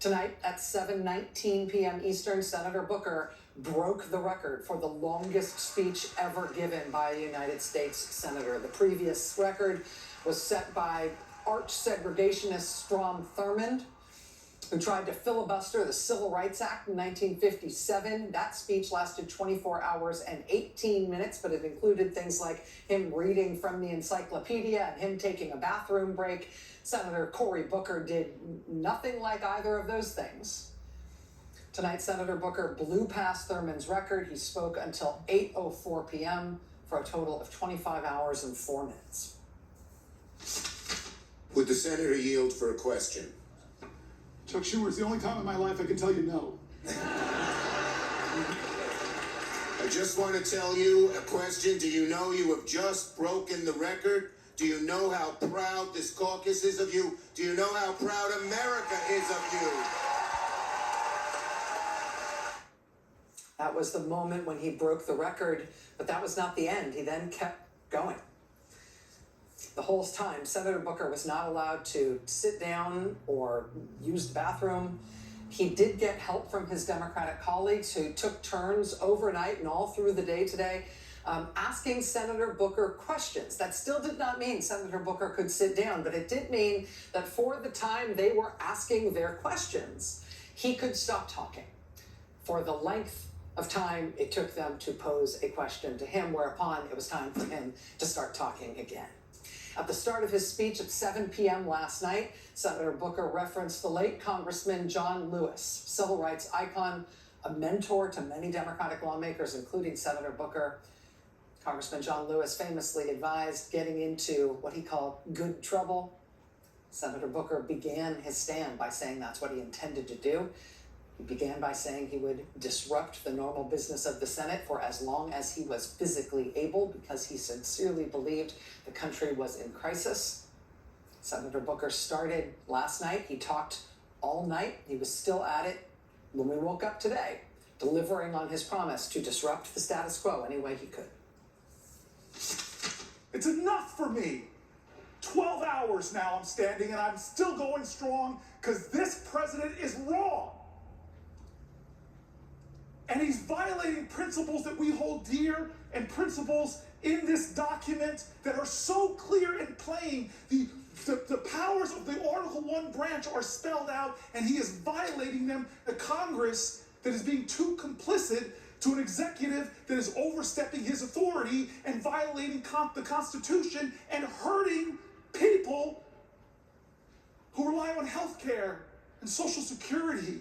Tonight at 7:19 p.m. Eastern, Senator Booker broke the record for the longest speech ever given by a United States senator. The previous record was set by arch segregationist Strom Thurmond, who tried to filibuster the Civil Rights Act in 1957. That speech lasted 24 hours and 18 minutes, but it included things like him reading from the encyclopedia and him taking a bathroom break. Senator Cory Booker did nothing like either of those things. Tonight, Senator Booker blew past Thurmond's record. He spoke until 8:04 p.m. for a total of 25 hours and 4 minutes. Would the senator yield for a question? Chuck Schumer, it's the only time in my life I can tell you no. I just want to tell you a question. Do you know you have just broken the record? Do you know how proud this caucus is of you? Do you know how proud America is of you? That was the moment when he broke the record, but that was not the end. He then kept going. The whole time, Senator Booker was not allowed to sit down or use the bathroom. He did get help from his Democratic colleagues who took turns overnight and all through the day today, asking Senator Booker questions. That still did not mean Senator Booker could sit down, but it did mean that for the time they were asking their questions, he could stop talking for the length of time it took them to pose a question to him, whereupon it was time for him to start talking again. At the start of his speech at 7 p.m. last night, Senator Booker referenced the late Congressman John Lewis, civil rights icon, a mentor to many Democratic lawmakers, including Senator Booker. Congressman John Lewis famously advised getting into what he called good trouble. Senator Booker began his stand by saying that's what he intended to do. He began by saying he would disrupt the normal business of the Senate for as long as he was physically able, because he sincerely believed the country was in crisis. Senator Booker started last night. He talked all night. He was still at it when we woke up today, delivering on his promise to disrupt the status quo any way he could. It's enough for me. 12 hours now I'm standing and I'm still going strong because this president is wrong. And he's violating principles that we hold dear and principles in this document that are so clear and plain. The powers of the Article 1 branch are spelled out, and he is violating them. A Congress that is being too complicit to an executive that is overstepping his authority and violating the Constitution and hurting people who rely on health care and Social Security.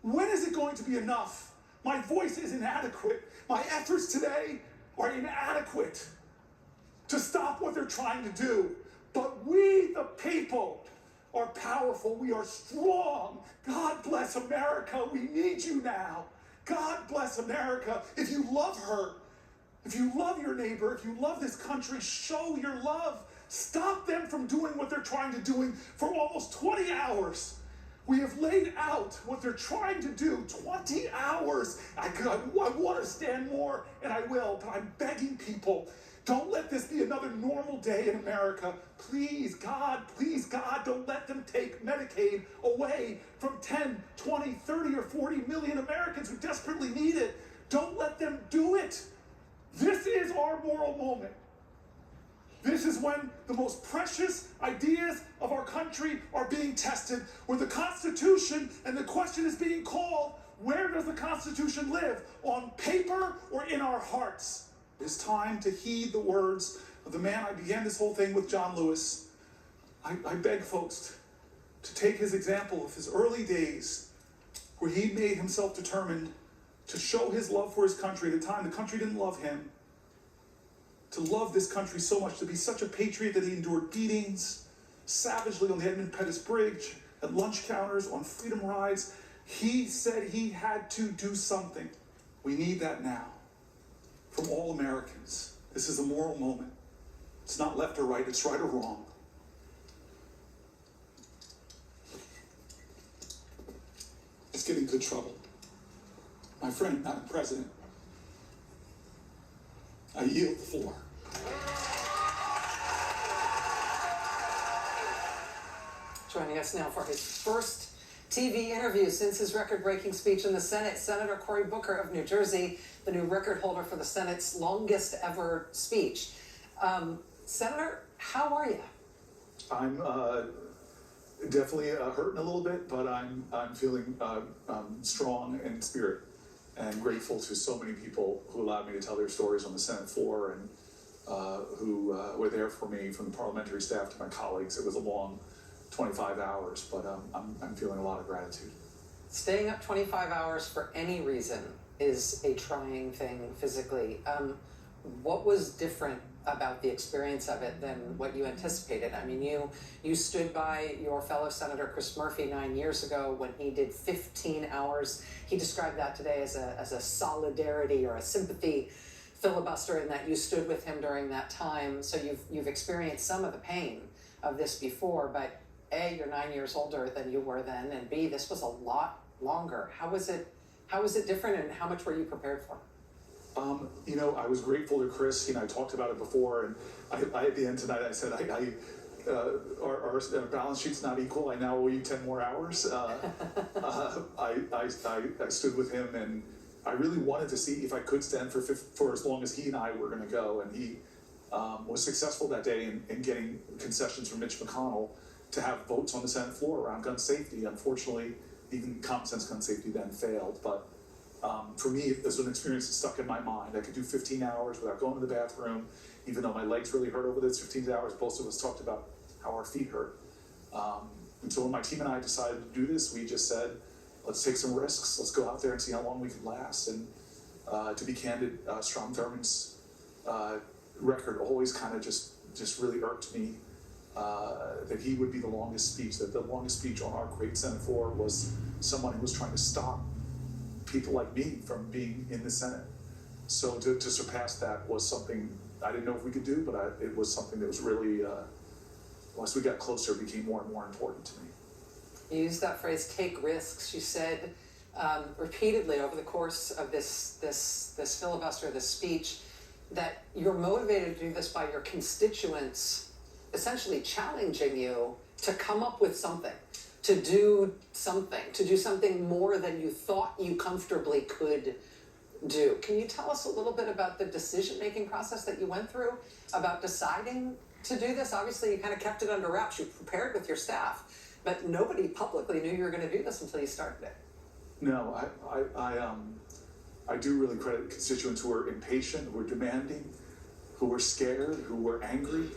When is it going to be enough? My voice is inadequate. My efforts today are inadequate to stop what they're trying to do. But we, the people, are powerful. We are strong. God bless America. We need you now. God bless America. If you love her, if you love your neighbor, if you love this country, show your love. Stop them from doing what they're trying to do for almost 20 hours. We have laid out what they're trying to do. 20 hours. I want to stand more, and I will, but I'm begging people, don't let this be another normal day in America. Please, God, don't let them take Medicaid away from 10, 20, 30, or 40 million Americans who desperately need it. Don't let them do it. This is our moral moment. This is when the most precious ideas of our country are being tested, where the Constitution, and the question is being called, where does the Constitution live? On paper or in our hearts? It's time to heed the words of the man I began this whole thing with, John Lewis. I beg folks to take his example of his early days, where he made himself determined to show his love for his country at a time the country didn't love him, to love this country so much, to be such a patriot that he endured beatings savagely on the Edmund Pettus Bridge, at lunch counters, on freedom rides. He said he had to do something. We need that now from all Americans. This is a moral moment. It's not left or right, it's right or wrong. Let's get in good trouble. My friend, Madam President, I yield the floor. Joining us now for his first TV interviews since his record-breaking speech in the Senate. Senator Cory Booker of New Jersey, the new record holder for the Senate's longest ever speech. Senator, how are you? I'm definitely hurting a little bit, but I'm feeling strong in spirit and grateful to so many people who allowed me to tell their stories on the Senate floor and who were there for me, from the parliamentary staff to my colleagues. It was a long 25 hours, but I'm feeling a lot of gratitude. Staying up 25 hours for any reason is a trying thing physically. What was different about the experience of it than what you anticipated? I mean, you stood by your fellow Senator Chris Murphy 9 years ago when he did 15 hours. He described that today as a solidarity or a sympathy filibuster, in that you stood with him during that time. So you've experienced some of the pain of this before, but A, you're 9 years older than you were then, and B, this was a lot longer. How was it different, and how much were you prepared for? I was grateful to Chris. I talked about it before, and I at the end tonight, I said, our balance sheet's not equal. I now owe you 10 more hours. I stood with him, and I really wanted to see if I could stand for as long as he and I were going to go. And he was successful that day in getting concessions from Mitch McConnell to have votes on the Senate floor around gun safety. Unfortunately, even common sense gun safety then failed. But for me, it was an experience that stuck in my mind. I could do 15 hours without going to the bathroom, even though my legs really hurt over those 15 hours. Both of us talked about how our feet hurt. And so when my team and I decided to do this, we just said, let's take some risks. Let's go out there and see how long we can last. And to be candid, Strom Thurmond's record always kind of just really irked me, that he would be the longest speech, that the longest speech on our great Senate floor was someone who was trying to stop people like me from being in the Senate. So to surpass that was something I didn't know if we could do, but it was something that was really, once we got closer, became more and more important to me. You used that phrase, take risks. You said repeatedly over the course of this filibuster, this speech, that you're motivated to do this by your constituents essentially challenging you to come up with something, to do something more than you thought you comfortably could do. Can you tell us a little bit about the decision-making process that you went through about deciding to do this? Obviously, you kind of kept it under wraps. You prepared with your staff, but nobody publicly knew you were going to do this until you started it. No, I do really credit constituents who are impatient, who are demanding, who are scared, who are angry,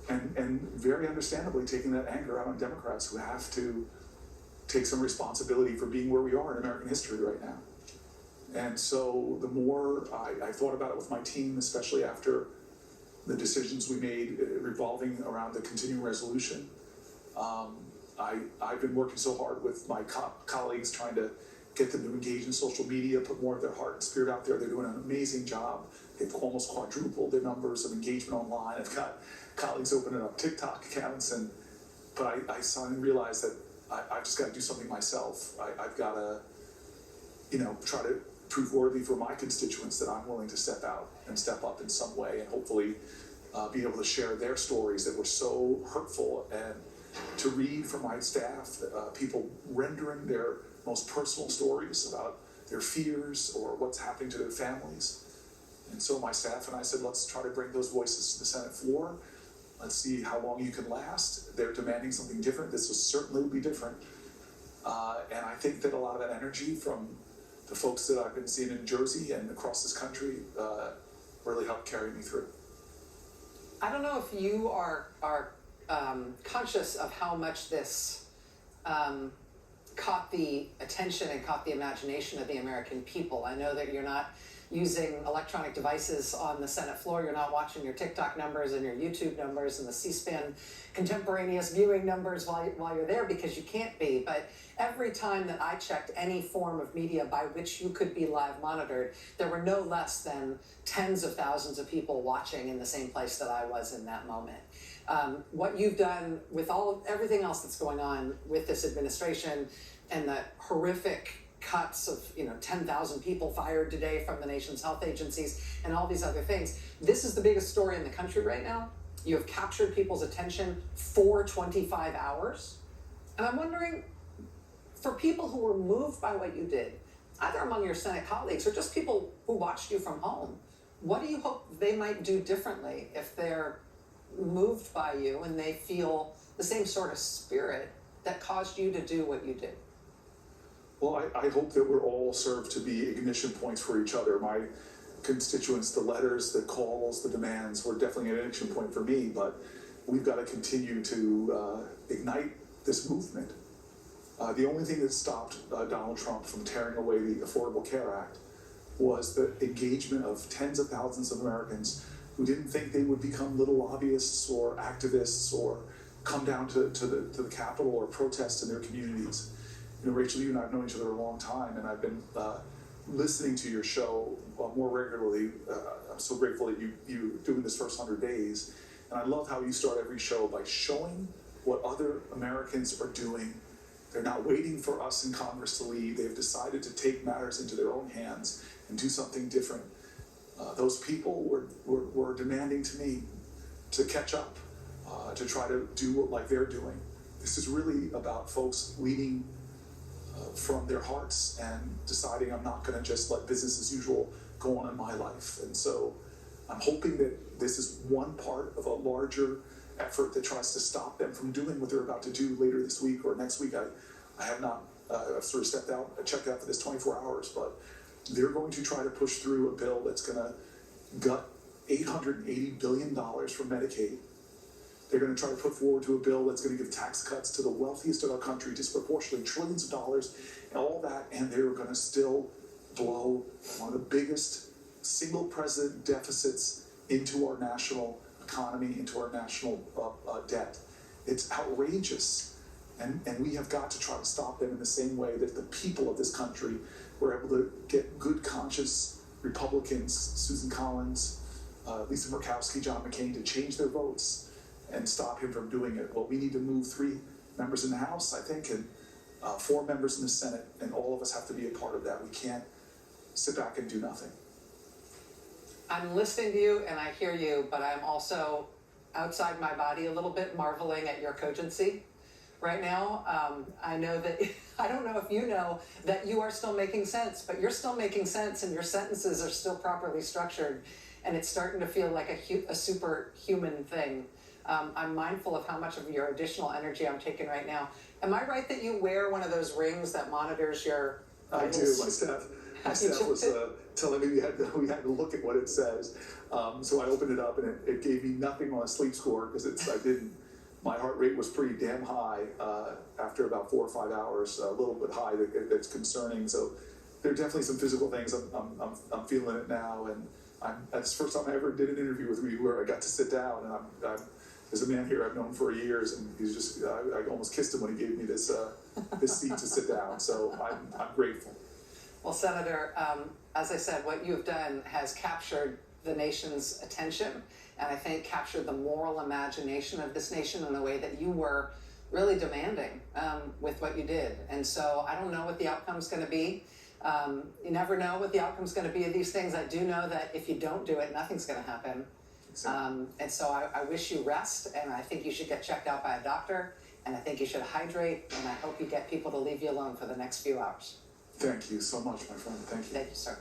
and very understandably taking that anger out on Democrats who have to take some responsibility for being where we are in American history right now. And so the more I thought about it with my team, especially after the decisions we made revolving around the continuing resolution, I've been working so hard with my colleagues trying to get them to engage in social media, put more of their heart and spirit out there. They're doing an amazing job. They've almost quadrupled their numbers of engagement online. I've got colleagues opening up TikTok accounts, but I suddenly realized that I've just got to do something myself. I've got to, try to prove worthy for my constituents that I'm willing to step out and step up in some way, and hopefully be able to share their stories that were so hurtful, and to read from my staff, people rendering their most personal stories about their fears or what's happening to their families. And so my staff and I said, let's try to bring those voices to the Senate floor. Let's see how long you can last. They're demanding something different. This will certainly be different. And I think that a lot of that energy from the folks that I've been seeing in Jersey and across this country really helped carry me through. I don't know if you are conscious of how much this caught the attention and caught the imagination of the American people. I know that you're not using electronic devices on the Senate floor. You're not watching your TikTok numbers and your YouTube numbers and the C-SPAN contemporaneous viewing numbers while you're there, because you can't be. But every time that I checked any form of media by which you could be live monitored, there were no less than tens of thousands of people watching in the same place that I was in that moment. What you've done with everything else that's going on with this administration and the horrific cuts of 10,000 people fired today from the nation's health agencies and all these other things. This is the biggest story in the country right now. You have captured people's attention for 25 hours. And I'm wondering, for people who were moved by what you did, either among your Senate colleagues or just people who watched you from home, what do you hope they might do differently if they're moved by you and they feel the same sort of spirit that caused you to do what you did? Well, I hope that we're all served to be ignition points for each other. My constituents, the letters, the calls, the demands were definitely an ignition point for me, but we've got to continue to ignite this movement. The only thing that stopped Donald Trump from tearing away the Affordable Care Act was the engagement of tens of thousands of Americans who didn't think they would become little lobbyists or activists or come down to the Capitol or protest in their communities. You know, Rachel, you and I have known each other a long time, and I've been listening to your show more regularly. I'm so grateful that you doing this first 100 days. And I love how you start every show by showing what other Americans are doing. They're not waiting for us in Congress to lead. They've decided to take matters into their own hands and do something different. Those people were demanding to me to catch up, to try to do what like they're doing. This is really about folks leading from their hearts and deciding I'm not going to just let business as usual go on in my life. And so I'm hoping that this is one part of a larger effort that tries to stop them from doing what they're about to do later this week or next week. I have not, I've sort of stepped out, checked out for this 24 hours, but they're going to try to push through a bill that's going to gut $880 billion from Medicaid. They're going to try to put forward to a bill that's going to give tax cuts to the wealthiest of our country, disproportionately trillions of dollars, and all that, and they're going to still blow one of the biggest single president deficits into our national economy, into our national debt. It's outrageous, and we have got to try to stop them in the same way that the people of this country were able to get good conscious Republicans, Susan Collins, Lisa Murkowski, John McCain, to change their votes and stop him from doing it. Well, we need to move 3 members in the House, I think, and 4 members in the Senate, and all of us have to be a part of that. We can't sit back and do nothing. I'm listening to you and I hear you, but I'm also outside my body a little bit, marveling at your cogency right now. I know that, I don't know if you know that you are still making sense, but you're still making sense and your sentences are still properly structured, and it's starting to feel like a superhuman thing. I'm mindful of how much of your additional energy I'm taking right now. Am I right that you wear one of those rings that monitors your vitals? I do. My staff was telling me we had to look at what it says. So I opened it up and it gave me nothing on a sleep score because my heart rate was pretty damn high after about 4 or 5 hours, a little bit high. That's concerning. So there are definitely some physical things. I'm feeling it now, and that's the first time I ever did an interview with you where I got to sit down, and there's a man here I've known for years, and he's just, I almost kissed him when he gave me this seat to sit down, so I'm grateful. Well, Senator, as I said, what you've done has captured the nation's attention, and I think captured the moral imagination of this nation in a way that you were really demanding with what you did. And so I don't know what the outcome's going to be. You never know what the outcome's going to be of these things. I do know that if you don't do it, nothing's going to happen. And so I wish you rest, and I think you should get checked out by a doctor, and I think you should hydrate, and I hope you get people to leave you alone for the next few hours. Thank you so much, my friend. Thank you. Thank you, sir.